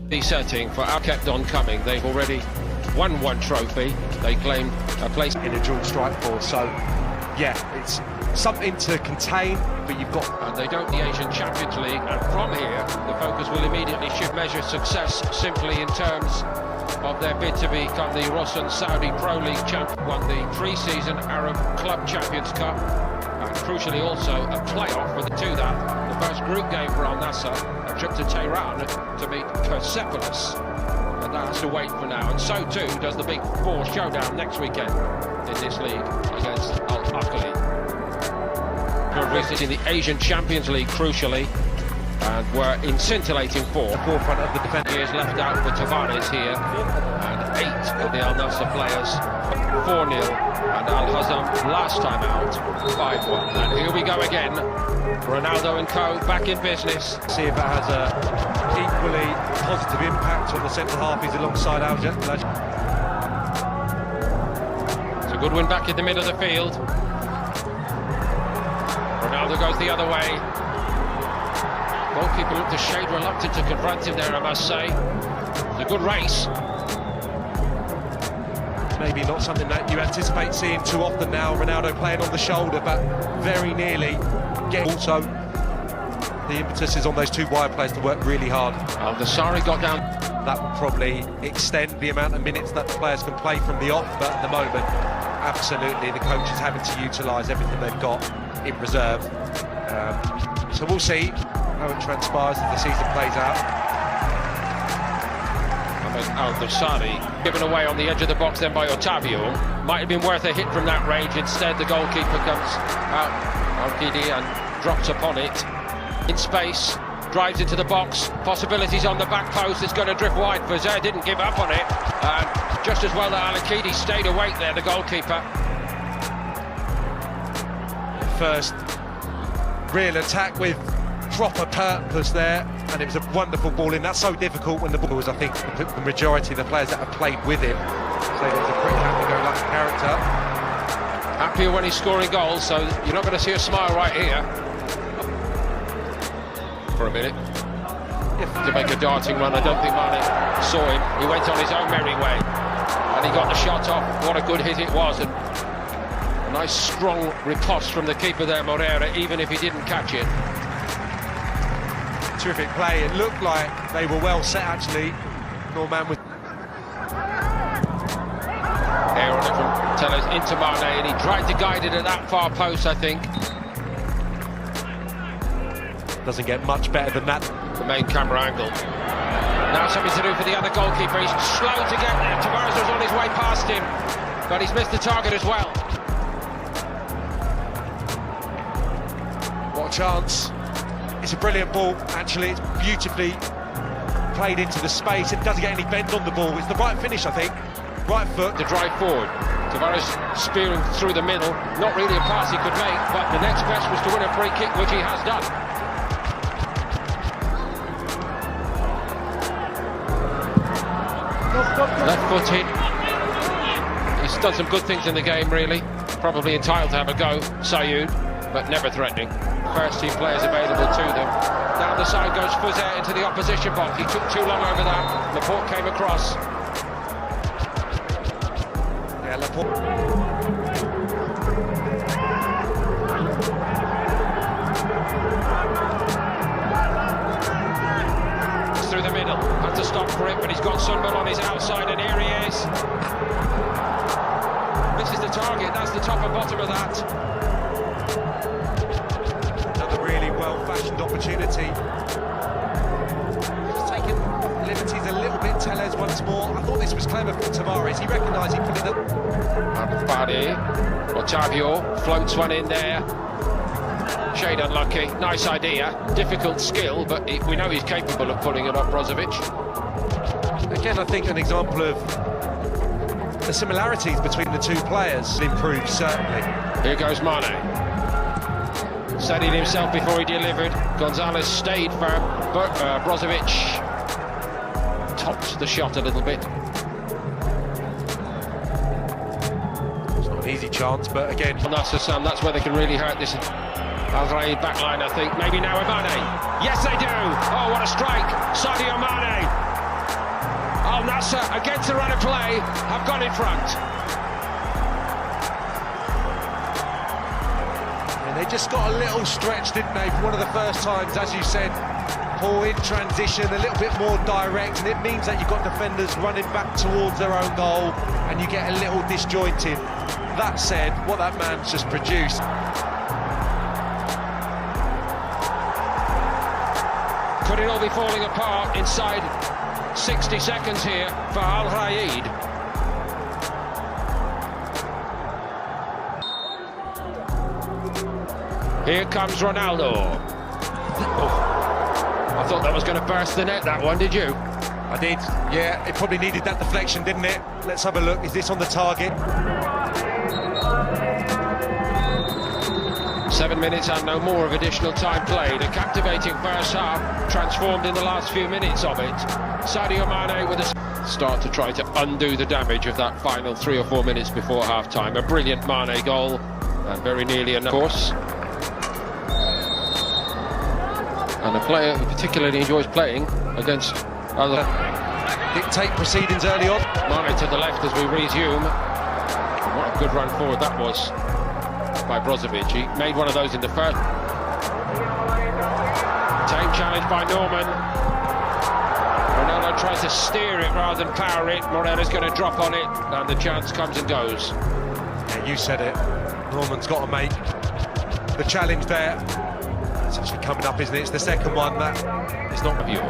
The setting for our kept on coming. They've already won one trophy. They claimed a place in a dual strike force. So, yeah, it's something to contain, but you've got... And they don't the Asian Champions League, and from here, the focus will immediately shift. Measure success simply in terms of their bid to become the Russian Saudi Pro League champion. Won the pre-season Arab Club Champions Cup, and crucially also a playoff for the two that. The first group game for Al Nassr, a trip to Tehran to meet Persepolis. And that has to wait for now, and so too does the Big Four showdown next weekend in this league against Al Ahly. We're visiting the Asian Champions League crucially, and we're in scintillating form. The forefront of the defence. Years left out for Tavares here, and 8 of the Al Nassr players 4-0, and Al Hazam last time out 5-1. And here we go again. Ronaldo and co back in business. See if it has a equally positive impact on the centre half. He's alongside Al. It's a good win back in the middle of the field. Ronaldo goes the other way. Goalkeeper looked a shade reluctant to confront him there, I must say. It's a good race. Maybe not something that you anticipate seeing too often now. Ronaldo playing on the shoulder, but very nearly. Also, the impetus is on those two wide players to work really hard. Nassr got down. That will probably extend the amount of minutes that the players can play from the off, but at the moment, absolutely, the coach is having to utilise everything they've got in reserve. So we'll see how it transpires as the season plays out. Al-Nassr given away on the edge of the box then by Ottavio. Might have been worth a hit from that range. Instead, the goalkeeper comes out, Al-Kidi, and drops upon it. In space, drives into the box. Possibilities on the back post. It's going to drift wide. Raed didn't give up on it. And just as well that Al-Kidi stayed awake there, the goalkeeper. First real attack with proper purpose there, and it was a wonderful ball in. That's so difficult when the ball was, I think, the majority of the players that have played with him. So it was a pretty happy-go-lucky character. Happier when he's scoring goals, so you're not going to see a smile right here. For a minute. To make a darting run, I don't think Mane saw him. He went on his own merry way, and he got the shot off. What a good hit it was, and a nice strong riposte from the keeper there, Moreira, even if he didn't catch it. Terrific play. It looked like they were well set, actually. Norman was air on it from Tellez into Mane, and he tried to guide it at that far post, I think. Doesn't get much better than that. The main camera angle. Now something to do for the other goalkeeper. He's slow to get there. Tavares was on his way past him, but he's missed the target as well. What a chance. It's a brilliant ball, actually. It's beautifully played into the space. It doesn't get any bend on the ball. It's the right finish, I think. Right foot. The drive forward. Tavares spearing through the middle. Not really a pass he could make, but the next best was to win a free kick, which he has done. Left-footed. He's done some good things in the game, really. Probably entitled to have a go, Sayoud, but never threatening. First team players available to them. Down the side goes Fuzet into the opposition box. He took too long over that. Laporte came across. Yeah, Laporte. Through the middle. Had to stop for it, but he's got Sunbel on his outside, and here he is. Misses the target. That's the top and bottom of that. Really well-fashioned opportunity. Just taking liberties a little bit. Tellez once more. I thought this was clever from Tavares. He recognised he put it up. Ottavio floats one in there. Shade unlucky. Nice idea. Difficult skill, but we know he's capable of putting it up, Brozovic. Again, I think an example of the similarities between the two players improved, certainly. Here goes Mane. Steadied himself before he delivered. Gonzalez stayed firm, but Brozovic topped the shot a little bit. It's not an easy chance, but again... Nassr, Sam, that's where they can really hurt this Raed backline, I think. Maybe now with Mane. Yes, they do! Oh, what a strike! Sadio Mane! Al Nassr, against the run of play, have gone in front. And they just got a little stretch, didn't they, for one of the first times, as you said. Paul in transition, a little bit more direct, and it means that you've got defenders running back towards their own goal, and you get a little disjointed. That said, what that man's just produced. Could it all be falling apart inside 60 seconds here for Raed? Here comes Ronaldo. Oh. I thought that was going to burst the net, that one, did you? I did, yeah. It probably needed that deflection, didn't it? Let's have a look. Is this on the target? 7 minutes and no more of additional time played. A captivating first half, transformed in the last few minutes of it. Sadio Mane with a start to try to undo the damage of that final 3 or 4 minutes before half-time. A brilliant Mane goal, and very nearly enough, of course. And a player who particularly enjoys playing against other... Dictate proceedings early on. Mane to the left as we resume. What a good run forward that was by Brozovic. He made one of those in the first. Tame challenge by Norman. Ronaldo tries to steer it rather than power it. Moreira's going to drop on it, and the chance comes and goes. Yeah, you said it. Norman's got to make the challenge there. It's actually coming up, isn't it? It's the second one that is not with you.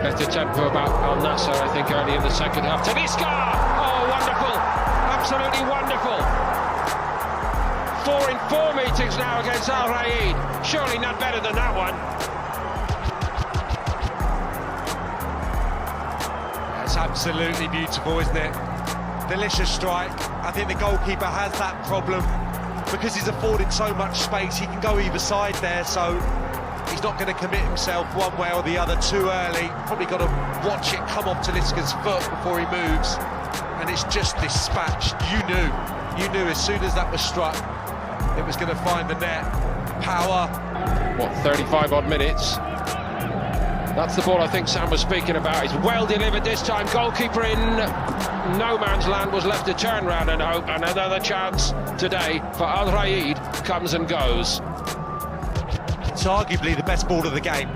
Better tempo about Al Nassr, I think, early in the second half. Talisca! Oh, wonderful! Absolutely wonderful! 4 in 4 meetings now against Raed. Surely not better than that one. That's absolutely beautiful, isn't it? Delicious strike. I think the goalkeeper has that problem because he's afforded so much space. He can go either side there, so he's not going to commit himself one way or the other too early. Probably got to watch it come off Talisca's foot before he moves. And it's just dispatched. You knew as soon as that was struck, it was going to find the net. Power. What, 35 odd minutes? That's the ball I think Sam was speaking about. It's well delivered this time. Goalkeeper in no man's land was left to turn round and hope. And another chance today for Raed comes and goes. It's arguably the best ball of the game.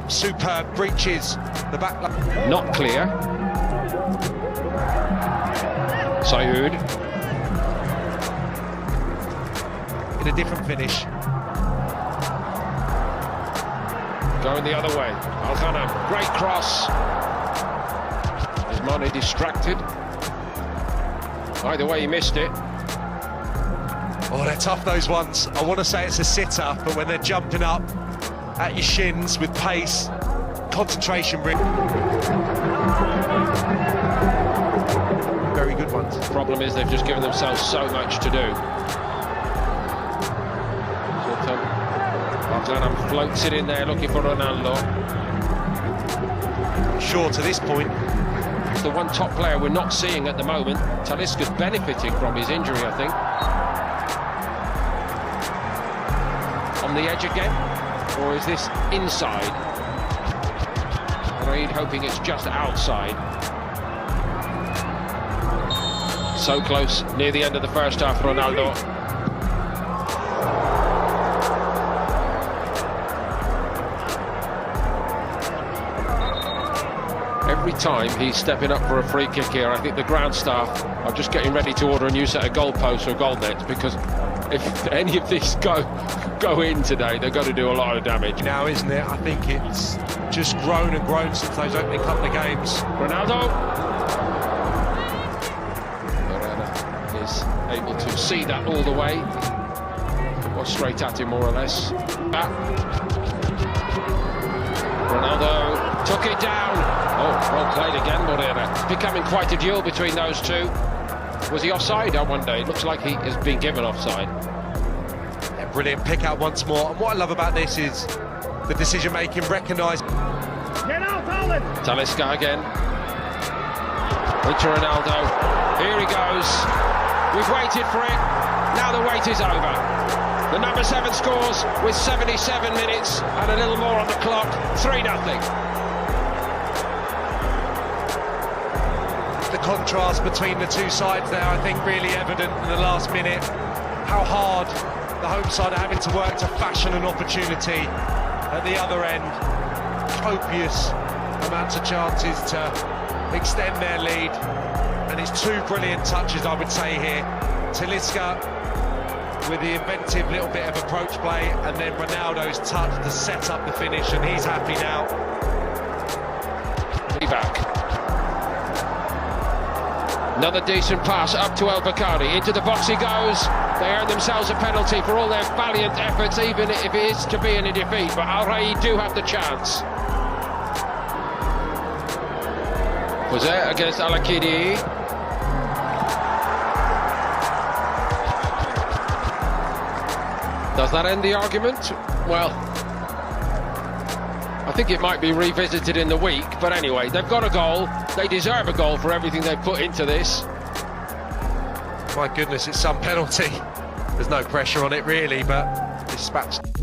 Superb, breaches the back line. Not clear. Sayoud. In a different finish. Going the other way. Al-Ghanam, great cross. Is Mane distracted? Either way, he missed it. Oh, they're tough, those ones. I want to say it's a sitter, but when they're jumping up at your shins with pace, concentration ring. Very good ones. The problem is they've just given themselves so much to do. Al-Ghanam floats it in there looking for Ronaldo. Sure, to this point. It's the one top player we're not seeing at the moment. Talisca's benefiting from his injury, I think. On the edge again, or is this inside? Raed hoping it's just outside. So close, near the end of the first half, Ronaldo. Every time he's stepping up for a free kick here, I think the ground staff are just getting ready to order a new set of goalposts or goal nets, because if any of these go in today, they're going to do a lot of damage. Now, isn't it? I think it's just grown and grown since those opening couple of games. Ronaldo. Moreira is able to see that all the way. It was straight at him, more or less. Ronaldo took it down. Oh, well played again, Moreira. It's becoming quite a duel between those two. Was he offside? I wonder. It looks like he has been given offside. Yeah, brilliant pick out once more. And what I love about this is the decision making recognised. Get out, Alan! Talisca again. Into Ronaldo. Here he goes. We've waited for it. Now the wait is over. The number 7 scores with 77 minutes and a little more on the clock. 3-0. contrast between the two sides there, I think, really evident in the last minute. How hard the home side are having to work to fashion an opportunity at the other end. Copious amounts of chances to extend their lead, and it's two brilliant touches, I would say, here. Talisca with the inventive little bit of approach play, and then Ronaldo's touch to set up the finish, and he's happy now. Back. Another decent pass up to El Bakari. Into the box he goes. They earn themselves a penalty for all their valiant efforts, even if it is to be in a defeat. But Raed do have the chance. Was there against Al-Akidi. Does that end the argument? Well, I think it might be revisited in the week, but anyway, they've got a goal. They deserve a goal for everything they've put into this. My goodness, it's some penalty. There's no pressure on it really, but dispatched.